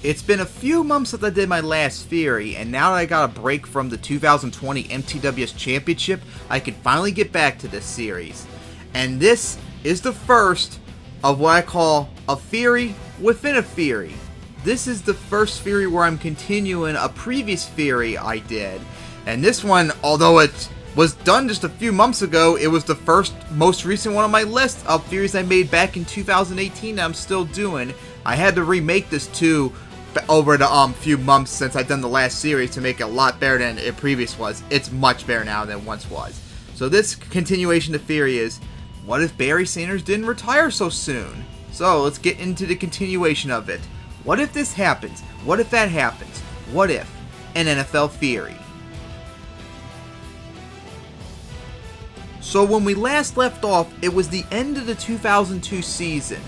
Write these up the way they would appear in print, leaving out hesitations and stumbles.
It's been a few months since I did my last theory, and now that I got a break from the 2020 MTWS Championship, I can finally get back to this series. And this is the first of what I call a theory within a theory. This is the first theory where I'm continuing a previous theory I did. And this one, although it was done just a few months ago, it was the most recent one on my list of theories I made back in 2018 that I'm still doing. I had to remake this too over the few months since I've done the last series to make it a lot better than it previous was. It's much better now than it once was. So this continuation of theory is, what if Barry Sanders didn't retire so soon? So let's get into the continuation of it. What if this happens? What if that happens? What if? An NFL theory. So when we last left off, it was the end of the 2002 season.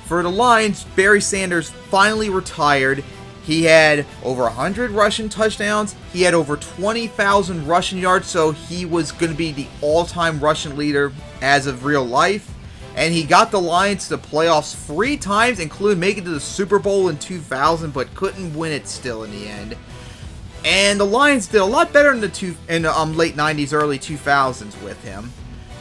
For the Lions, Barry Sanders finally retired. He had over 100 rushing touchdowns. He had over 20,000 rushing yards, so he was going to be the all-time rushing leader as of real life. And he got the Lions to the playoffs 3 times, including making it to the Super Bowl in 2000, but couldn't win it still in the end. And the Lions did a lot better in the late 90s, early 2000s with him.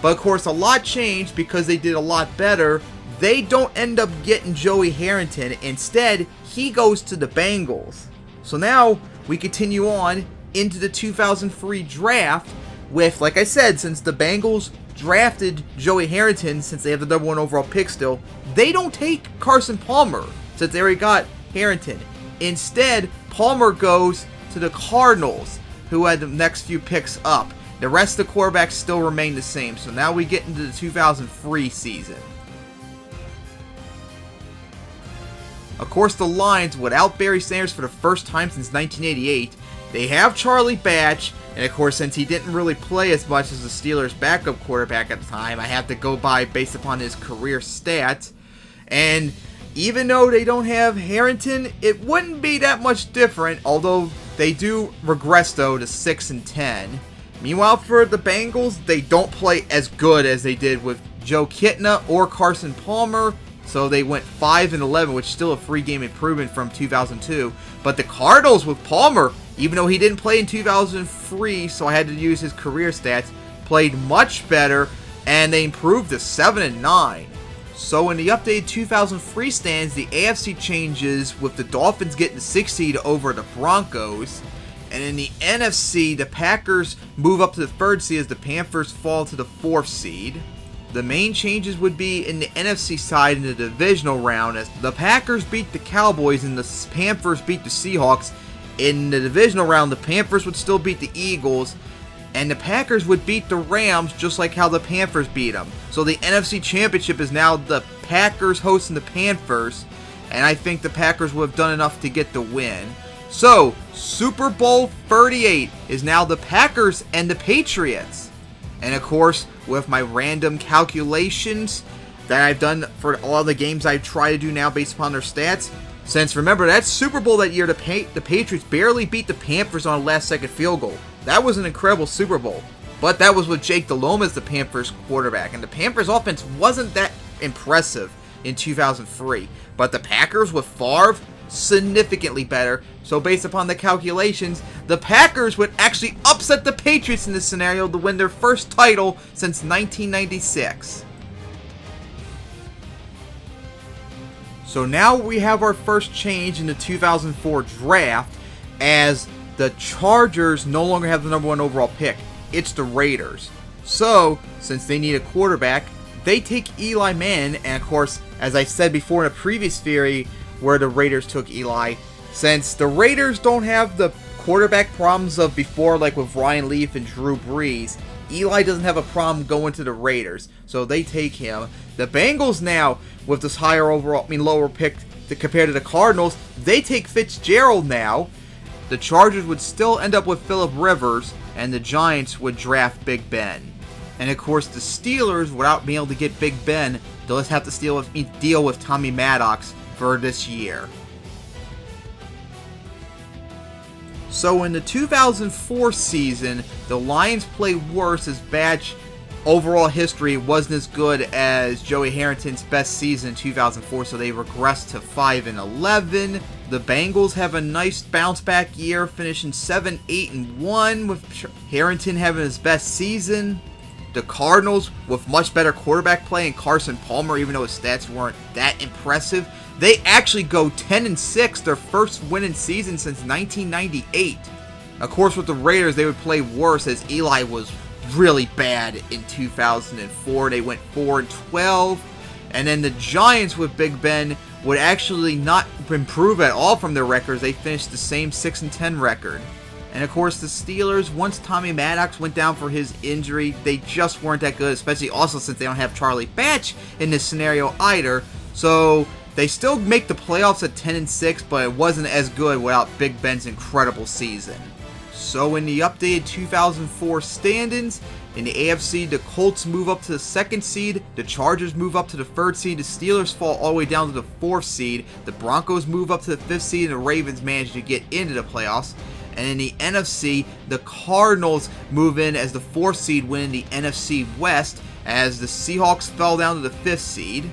But of course, a lot changed because they did a lot better. They don't end up getting Joey Harrington. Instead, he goes to the Bengals. So now we continue on into the 2003 draft with, like I said, since the Bengals drafted Joey Harrington, since they have the number 1 overall pick still, they don't take Carson Palmer since they already got Harrington. Instead, Palmer goes to the Cardinals, who had the next few picks up. The rest of the quarterbacks still remain the same. So now we get into the 2003 season. Of course, the Lions, without Barry Sanders for the first time since 1988, they have Charlie Batch, and of course, since he didn't really play as much as the Steelers' backup quarterback at the time, I have to go by based upon his career stats. And even though they don't have Harrington, it wouldn't be that much different, although they do regress, though, to 6-10. Meanwhile, for the Bengals, they don't play as good as they did with Joe Kitna or Carson Palmer, so they went 5-11, which is still a 3-game improvement from 2002. But the Cardinals with Palmer, even though he didn't play in 2003, so I had to use his career stats, played much better, and they improved to 7-9. So in the updated 2003 stands, the AFC changes with the Dolphins getting the 6th seed over the Broncos. And in the NFC, the Packers move up to the 3rd seed as the Panthers fall to the 4th seed. The main changes would be in the NFC side in the divisional round, as the Packers beat the Cowboys and the Panthers beat the Seahawks. In the divisional round, the Panthers would still beat the Eagles, and the Packers would beat the Rams just like how the Panthers beat them. So the NFC Championship is now the Packers hosting the Panthers, and I think the Packers would have done enough to get the win. So, Super Bowl 38 is now the Packers and the Patriots. And of course, with my random calculations that I've done for all the games I try to do now based upon their stats, since remember, that Super Bowl that year, the Patriots barely beat the Panthers on a last-second field goal. That was an incredible Super Bowl. But that was with Jake Delhomme as the Panthers quarterback, and the Panthers offense wasn't that impressive in 2003. But the Packers with Favre, significantly better. So based upon the calculations, the Packers would actually upset the Patriots in this scenario to win their first title since 1996. So now we have our first change in the 2004 draft, as the Chargers no longer have the number 1 overall pick. It's the Raiders. So, since they need a quarterback, they take Eli Manning, and of course, as I said before in a previous theory where the Raiders took Eli, since the Raiders don't have the quarterback problems of before, like with Ryan Leaf and Drew Brees, Eli doesn't have a problem going to the Raiders, so they take him. The Bengals now, with this lower pick compared to the Cardinals, they take Fitzgerald now. The Chargers would still end up with Phillip Rivers, and the Giants would draft Big Ben. And of course, the Steelers, without being able to get Big Ben, they'll just have to deal with Tommy Maddox for this year. So in the 2004 season, the Lions played worse as Batch overall history wasn't as good as Joey Harrington's best season in 2004, so they regressed to 5-11. The Bengals have a nice bounce back year, finishing 7-8-1 with Harrington having his best season. The Cardinals, with much better quarterback play and Carson Palmer, even though his stats weren't that impressive, they actually go 10-6, their first winning season since 1998. Of course, with the Raiders, they would play worse as Eli was really bad in 2004. They went 4-12. And then the Giants with Big Ben would actually not improve at all from their records. They finished the same 6-10 record. And of course, the Steelers, once Tommy Maddox went down for his injury, they just weren't that good, especially also since they don't have Charlie Batch in this scenario either. So they still make the playoffs at 10-6, but it wasn't as good without Big Ben's incredible season. So in the updated 2004 standings, in the AFC, the Colts move up to the 2nd seed, the Chargers move up to the 3rd seed, the Steelers fall all the way down to the 4th seed, the Broncos move up to the 5th seed, and the Ravens manage to get into the playoffs. And in the NFC, the Cardinals move in as the 4th seed, winning the NFC West, as the Seahawks fell down to the 5th seed.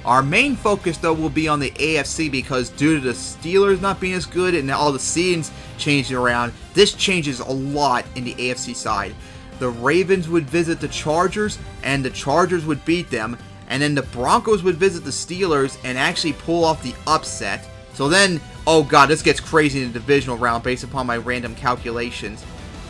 Our main focus, though, will be on the AFC because due to the Steelers not being as good and all the seedings changing around, this changes a lot in the AFC side. The Ravens would visit the Chargers, and the Chargers would beat them, and then the Broncos would visit the Steelers and actually pull off the upset. So then, oh god, this gets crazy in the divisional round based upon my random calculations.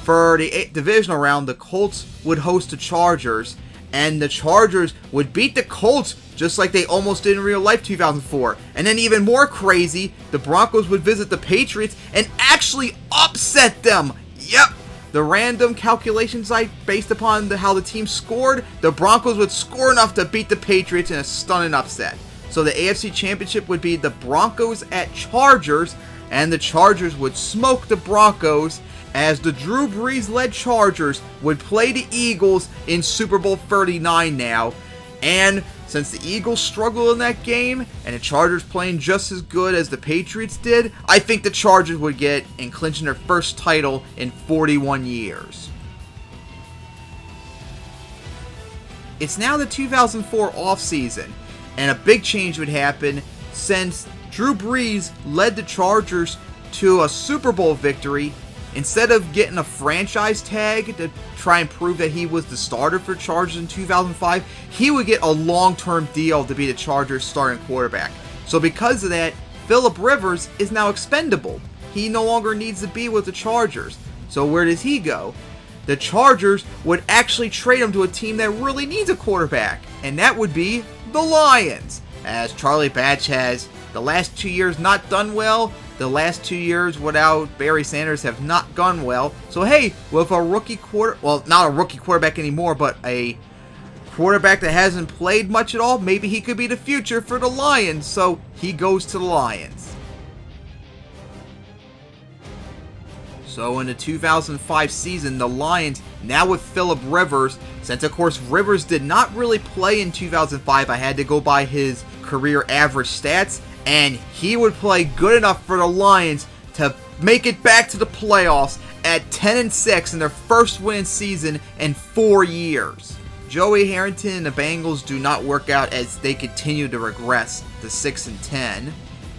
For the divisional round, the Colts would host the Chargers, and the Chargers would beat the Colts just like they almost did in real life 2004. And then even more crazy, the Broncos would visit the Patriots and actually upset them. Yep. The random calculations based upon how the team scored, the Broncos would score enough to beat the Patriots in a stunning upset. So the AFC Championship would be the Broncos at Chargers, and the Chargers would smoke the Broncos, as the Drew Brees-led Chargers would play the Eagles in Super Bowl 39 now. And since the Eagles struggled in that game, and the Chargers playing just as good as the Patriots did, I think the Chargers would get and clinch their first title in 41 years. It's now the 2004 offseason, and a big change would happen since Drew Brees led the Chargers to a Super Bowl victory. Instead of getting a franchise tag to try and prove that he was the starter for Chargers in 2005, he would get a long-term deal to be the Chargers' starting quarterback. So because of that, Phillip Rivers is now expendable. He no longer needs to be with the Chargers. So where does he go? The Chargers would actually trade him to a team that really needs a quarterback, and that would be the Lions. As Charlie Batch has the last 2 years not done well, the last 2 years without Barry Sanders have not gone well. So hey, with a rookie not a rookie quarterback anymore, but a quarterback that hasn't played much at all, maybe he could be the future for the Lions. So he goes to the Lions. So in the 2005 season, the Lions, now with Phillip Rivers, since of course Rivers did not really play in 2005, I had to go by his career average stats, and he would play good enough for the Lions to make it back to the playoffs at 10-6 in their first winning season in 4 years. Joey Harrington and the Bengals do not work out as they continue to regress to 6-10.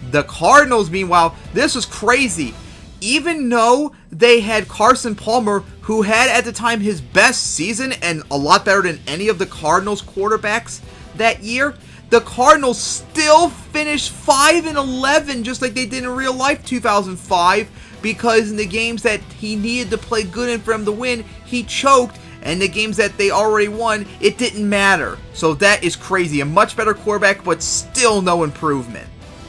The Cardinals, meanwhile, this was crazy. Even though they had Carson Palmer, who had at the time his best season and a lot better than any of the Cardinals quarterbacks that year, the Cardinals still finished 5-11 just like they did in real life 2005, because in the games that he needed to play good in for him to win, he choked, and the games that they already won, it didn't matter. So that is crazy. A much better quarterback, but still no improvement.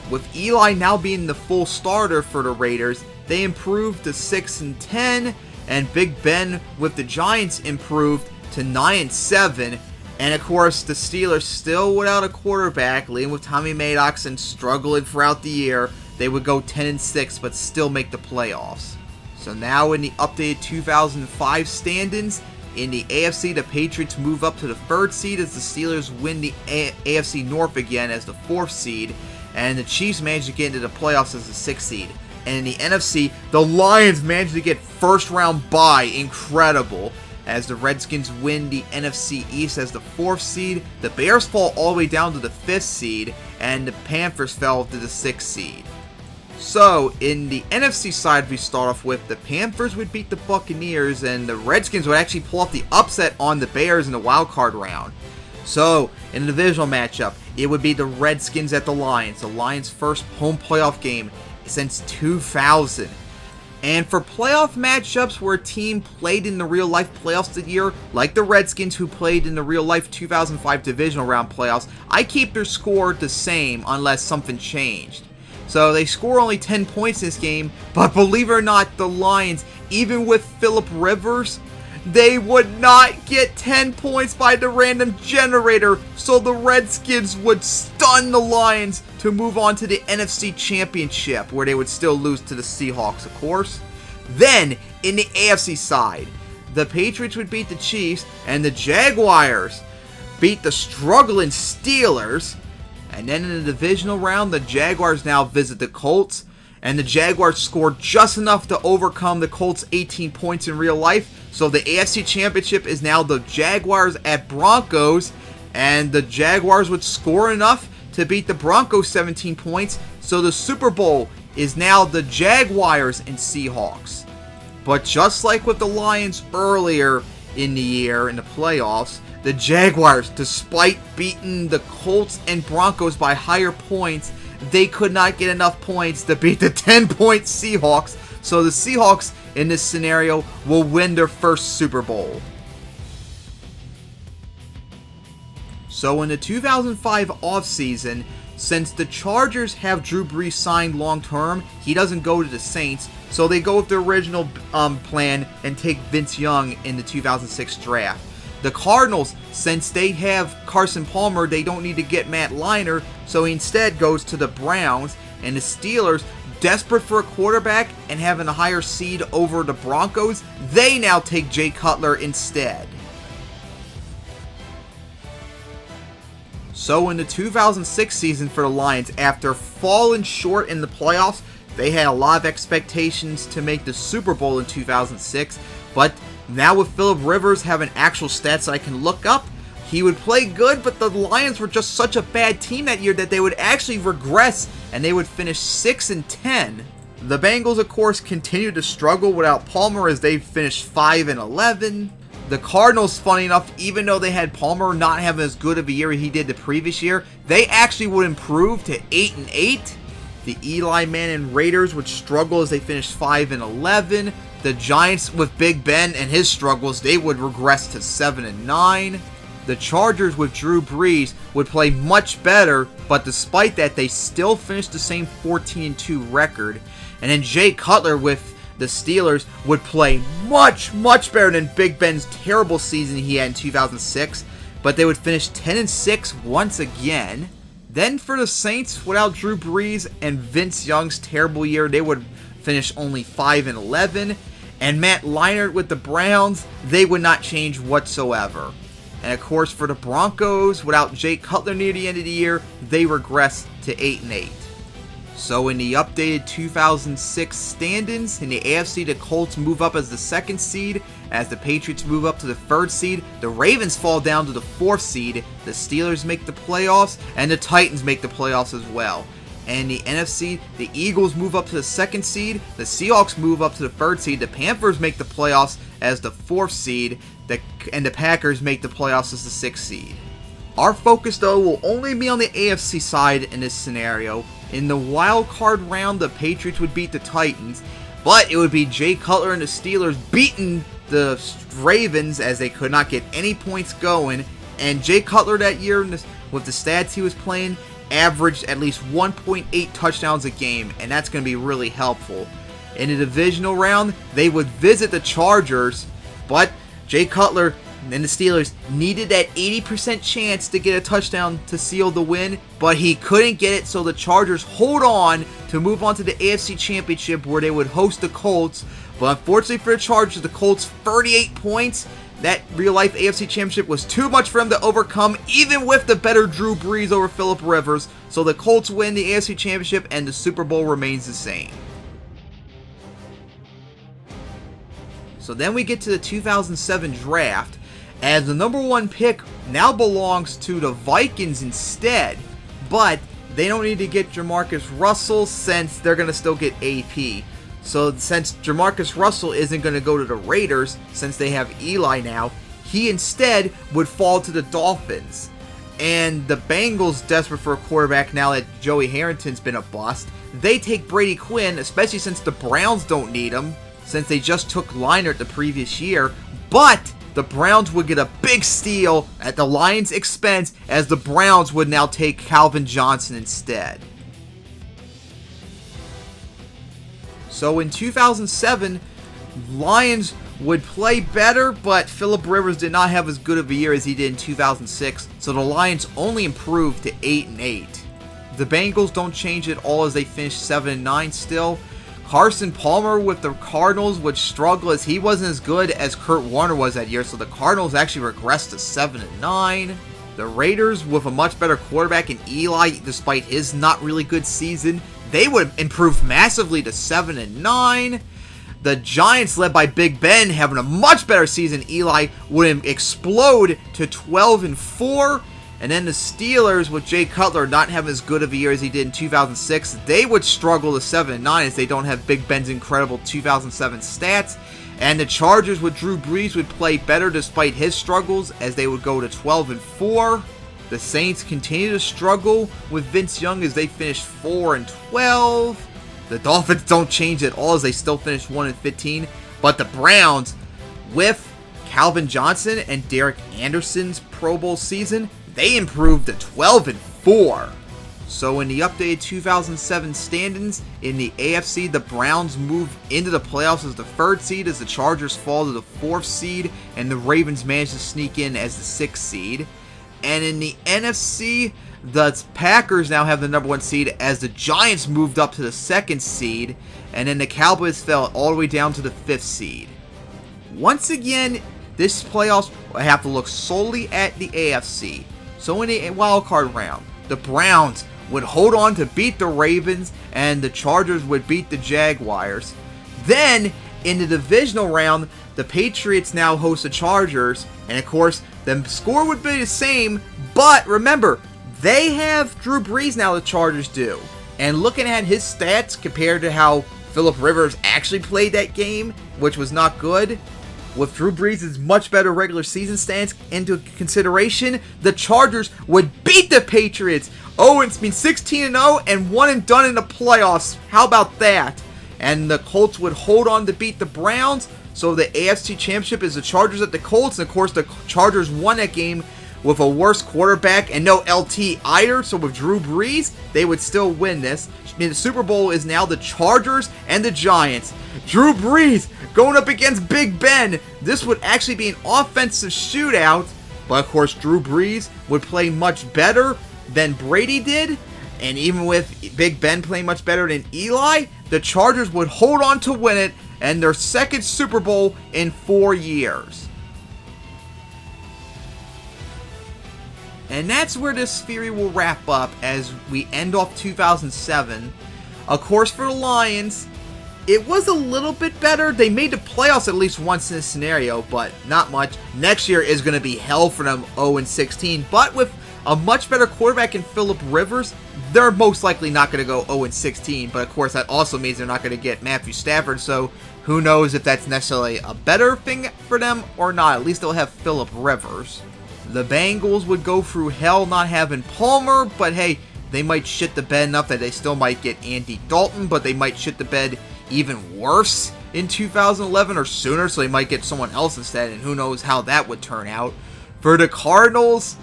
With Eli now being the full starter for the Raiders, they improved to 6-10, and Big Ben with the Giants improved to 9-7. And of course, the Steelers still without a quarterback, leading with Tommy Maddox and struggling throughout the year. They would go 10-6, but still make the playoffs. So now in the updated 2005 standings, in the AFC, the Patriots move up to the 3rd seed as the Steelers win the AFC North again as the 4th seed, and the Chiefs manage to get into the playoffs as the 6th seed. And in the NFC, the Lions managed to get first round bye. Incredible. As the Redskins win the NFC East as the 4th seed, the Bears fall all the way down to the 5th seed, and the Panthers fell to the 6th seed. So, in the NFC side, we start off with the Panthers would beat the Buccaneers, and the Redskins would actually pull off the upset on the Bears in the wild card round. So, in the divisional matchup, it would be the Redskins at the Lions' first home playoff game since 2000. And for playoff matchups where a team played in the real-life playoffs that year, like the Redskins who played in the real-life 2005 divisional round playoffs, I keep their score the same unless something changed. So they score only 10 points this game, but believe it or not, the Lions, even with Phillip Rivers, they would not get 10 points by the random generator, so the Redskins would stun the Lions to move on to the NFC Championship, where they would still lose to the Seahawks, of course. Then, in the AFC side, the Patriots would beat the Chiefs, and the Jaguars beat the struggling Steelers. And then in the divisional round, the Jaguars now visit the Colts, and the Jaguars scored just enough to overcome the Colts' 18 points in real life. So the AFC Championship is now the Jaguars at Broncos, and the Jaguars would score enough to beat the Broncos 17 points. So the Super Bowl is now the Jaguars and Seahawks. But just like with the Lions earlier in the year in the playoffs, the Jaguars, despite beating the Colts and Broncos by higher points, they could not get enough points to beat the 10-point Seahawks. So the Seahawks, in this scenario, will win their first Super Bowl. So in the 2005 offseason, since the Chargers have Drew Brees signed long-term, he doesn't go to the Saints, so they go with the original plan and take Vince Young in the 2006 draft. The Cardinals, since they have Carson Palmer, they don't need to get Matt Leinart, so he instead goes to the Browns. And the Steelers, desperate for a quarterback and having a higher seed over the Broncos, they now take Jay Cutler instead. So in the 2006 season for the Lions, after falling short in the playoffs, they had a lot of expectations to make the Super Bowl in 2006, but now with Phillip Rivers having actual stats that I can look up, he would play good, but the Lions were just such a bad team that year that they would actually regress and they would finish 6-10. The Bengals, of course, continued to struggle without Palmer as they finished 5-11. The Cardinals, funny enough, even though they had Palmer not having as good of a year as he did the previous year, they actually would improve to 8-8. The Eli Manning Raiders would struggle as they finished 5-11. The Giants, with Big Ben and his struggles, they would regress to 7-9. The Chargers with Drew Brees would play much better, but despite that, they still finished the same 14-2 record. And then Jay Cutler with the Steelers would play much better than Big Ben's terrible season he had in 2006, but they would finish 10-6 once again. Then for the Saints, without Drew Brees and Vince Young's terrible year, they would finish only 5-11. And Matt Leinart with the Browns, they would not change whatsoever. And of course, for the Broncos, without Jay Cutler near the end of the year, they regress to 8-8. So in the updated 2006 standings, in the AFC, the Colts move up as the 2nd seed. As the Patriots move up to the 3rd seed, the Ravens fall down to the 4th seed, the Steelers make the playoffs, and the Titans make the playoffs as well. And the NFC, the Eagles move up to the 2nd seed, the Seahawks move up to the 3rd seed, the Panthers make the playoffs as the 4th seed, and the Packers make the playoffs as the 6th seed. Our focus, though, will only be on the AFC side in this scenario. In the wild card round, the Patriots would beat the Titans, but it would be Jay Cutler and the Steelers beating the Ravens as they could not get any points going. And Jay Cutler that year, with the stats he was playing, averaged at least 1.8 touchdowns a game, and that's going to be really helpful. In the divisional round, they would visit the Chargers, but Jay Cutler and the Steelers needed that 80% chance to get a touchdown to seal the win, but he couldn't get it, so the Chargers hold on to move on to the AFC Championship where they would host the Colts. But unfortunately for the Chargers, the Colts 38 points. That real-life AFC Championship was too much for them to overcome, even with the better Drew Brees over Phillip Rivers. So the Colts win the AFC Championship and the Super Bowl remains the same. So then we get to the 2007 draft, as the number 1 pick now belongs to the Vikings instead. But they don't need to get Jamarcus Russell since they're going to still get AP. So since Jamarcus Russell isn't going to go to the Raiders since they have Eli now, he instead would fall to the Dolphins. And the Bengals, desperate for a quarterback now that Joey Harrington's been a bust, they take Brady Quinn, especially since the Browns don't need him, since they just took Leinart the previous year. But the Browns would get a big steal at the Lions' expense, as the Browns would now take Calvin Johnson instead. So in 2007, Lions would play better, but Phillip Rivers did not have as good of a year as he did in 2006, so the Lions only improved to 8-8. The Bengals don't change at all as they finish 7-9 still. Carson Palmer with the Cardinals would struggle as he wasn't as good as Kurt Warner was that year, so the Cardinals actually regressed to 7-9. The Raiders, with a much better quarterback in Eli, despite his not really good season, they would improve massively to 7-9. The Giants, led by Big Ben, having a much better season, Eli, would explode to 12-4. And then the Steelers, with Jay Cutler not having as good of a year as he did in 2006, they would struggle to 7-9 as they don't have Big Ben's incredible 2007 stats. And the Chargers with Drew Brees would play better despite his struggles as they would go to 12-4. The Saints continue to struggle with Vince Young as they finish 4-12. The Dolphins don't change at all as they still finish 1-15. But the Browns, with Calvin Johnson and Derek Anderson's Pro Bowl season, they improved to 12-4. So in the updated 2007 standings, in the AFC, the Browns move into the playoffs as the 3rd seed as the Chargers fall to the 4th seed, and the Ravens manage to sneak in as the 6th seed. And in the NFC, the Packers now have the number 1 seed as the Giants moved up to the 2nd seed, and then the Cowboys fell all the way down to the 5th seed. Once again, this playoffs will have to look solely at the AFC. So in the wildcard round, the Browns would hold on to beat the Ravens, and the Chargers would beat the Jaguars. Then, in the divisional round, the Patriots now host the Chargers, and of course, the score would be the same, but remember, they have Drew Brees now, the Chargers do. And looking at his stats compared to how Phillip Rivers actually played that game, which was not good, with Drew Brees' much better regular season stats into consideration, the Chargers would beat the Patriots. 16-0 and 1-done in the playoffs. How about that? And the Colts would hold on to beat the Browns. So the AFC Championship is the Chargers at the Colts. And of course, the Chargers won that game with a worse quarterback and no LT either. So with Drew Brees, they would still win this. The Super Bowl is now the Chargers and the Giants. Drew Brees going up against Big Ben. This would actually be an offensive shootout. But of course, Drew Brees would play much better than Brady did. And even with Big Ben playing much better than Eli, the Chargers would hold on to win it and their 2nd Super Bowl in 4 years. And that's where this theory will wrap up as we end off 2007. Of course, for the Lions, it was a little bit better. They made the playoffs at least once in this scenario, but not much. Next year is going to be hell for them, 0-16. But with a much better quarterback in Phillip Rivers, they're most likely not going to go 0-16. But of course, that also means they're not going to get Matthew Stafford. So who knows if that's necessarily a better thing for them or not. At least they'll have Phillip Rivers. The Bengals would go through hell not having Palmer, but hey, they might shit the bed enough that they still might get Andy Dalton, but they might shit the bed even worse in 2011 or sooner, so they might get someone else instead, and who knows how that would turn out. For the Cardinals,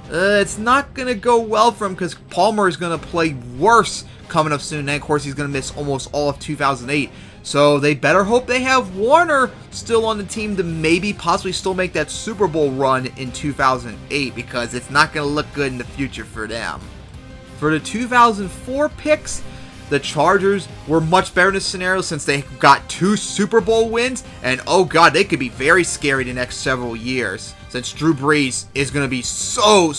it's not going to go well for him because Palmer is going to play worse coming up soon, and then, of course, he's going to miss almost all of 2008. So they better hope they have Warner still on the team to maybe possibly still make that Super Bowl run in 2008, because it's not going to look good in the future for them. For the 2004 picks, the Chargers were much better in this scenario since they got 2 Super Bowl wins, and oh god, they could be very scary the next several years since Drew Brees is going to be so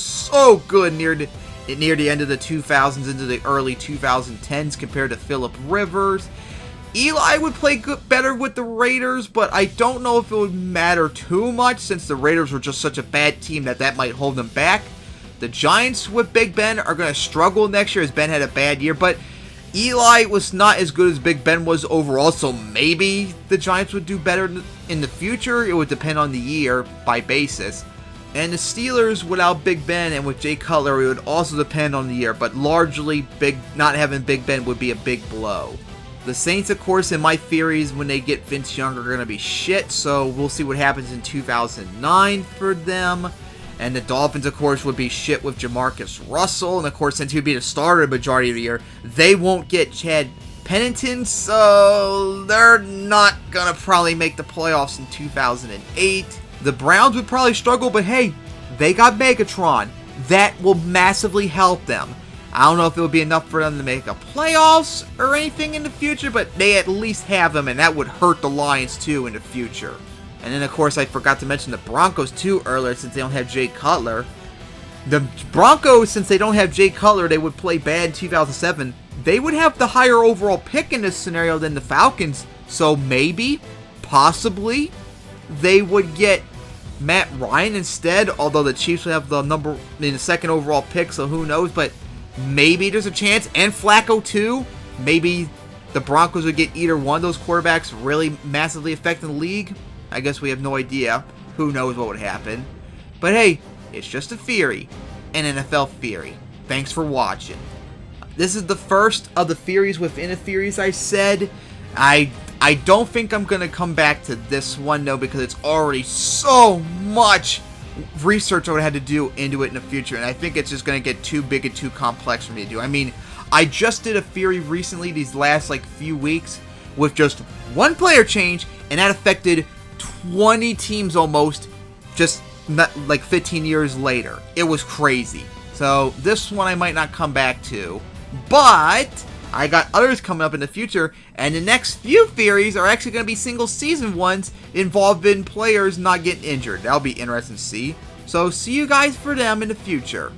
good near the end of the 2000s into the early 2010s compared to Phillip Rivers. Eli would play better with the Raiders, but I don't know if it would matter too much since the Raiders were just such a bad team that might hold them back. The Giants with Big Ben are going to struggle next year as Ben had a bad year, but Eli was not as good as Big Ben was overall, so maybe the Giants would do better in the future. It would depend on the year by basis. And the Steelers without Big Ben and with Jay Cutler, it would also depend on the year, but largely not having Big Ben would be a big blow. The Saints, of course, in my theories, when they get Vince Young, are going to be shit, so we'll see what happens in 2009 for them. And the Dolphins, of course, would be shit with Jamarcus Russell. And, of course, since he'd be the starter the majority of the year, they won't get Chad Pennington. So they're not going to probably make the playoffs in 2008. The Browns would probably struggle, but hey, they got Megatron. That will massively help them. I don't know if it would be enough for them to make a playoffs or anything in the future, but they at least have them, and that would hurt the Lions, too, in the future. And then, of course, I forgot to mention the Broncos, too, earlier, since they don't have Jay Cutler. The Broncos, since they don't have Jay Cutler, they would play bad in 2007. They would have the higher overall pick in this scenario than the Falcons. So maybe, possibly, they would get Matt Ryan instead. Although the Chiefs would have the second overall pick, so who knows. But maybe there's a chance. And Flacco, too. Maybe the Broncos would get either one of those quarterbacks really massively affecting the league. I guess we have no idea. Who knows what would happen. But hey, it's just a theory. An NFL theory. Thanks for watching. This is the first of the theories within a theories I said. I don't think I'm going to come back to this one, though, because it's already so much research I would have to do into it in the future. And I think it's just going to get too big and too complex for me to do. I mean, I just did a theory recently, these last few weeks, with just one player change, and that affected 20 teams almost, just not 15 years later. It was crazy. So this one I might not come back to, but I got others coming up in the future, and the next few theories are actually going to be single season ones involving players not getting injured. That'll be interesting to see. So see you guys for them in the future.